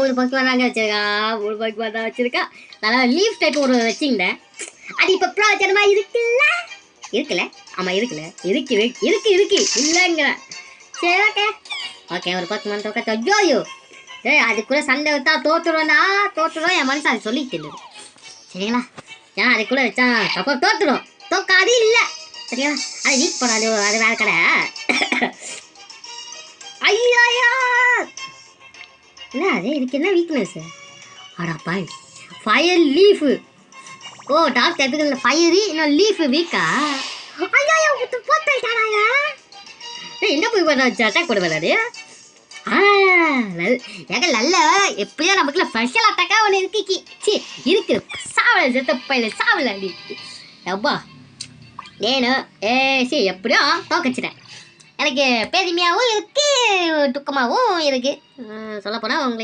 3 Pokemon தாங்க வச்சிருக்கான். 3 Pokemon தான் வச்சிருக்கான். நான் லீஃப் டைப் ஒரு வச்சிருந்தேன். அது இப்போ பிரயோஜனமா இருக்குல்ல? ஆமா இருக்குல்ல. இருக்கு இல்லைங்கிறேன். சரி ஓகே ஒரு Pokemon தோக்கத்த. ஐயோ டேய் அதுக்குள்ள சண்டை விட்டா தோத்துரும் என் மனசு அது சொல்லிட்டு சரிங்களா? ஏன்னா அதுக்குள்ள வச்சா அப்போ தோத்துரும். தோக்காது இல்லை சரிங்களா? அது வீக் பண்ணாது, அது வேற கடை. ஐயா இல்லை அது இதுக்கு என்ன வீக்னஸ்? ஆடாப்பா ஃபயர் லீஃபு. ஓ டாப் டைப்புக்கு ஃபயரு இன்னும் லீஃபு வீக்கா? ஐயா போட்டாங்க. என்ன போய் பண்ண வச்சு அட்டாக் பண்ண வராது? ஏங்க நல்ல எப்படியோ நமக்குள்ள ஸ்பெஷல் அட்டாக்கா ஒன்று இருக்கு சாவல செத்தப்பையில சாவல அப்பா ஏனோ சரி எப்படியோ தோக்கச்சிட்டேன். எனக்கு பெருமையாகவும் இருக்கு துக்கமாகவும் இருக்கு. சொல்லப்போனால் உங்களுக்கு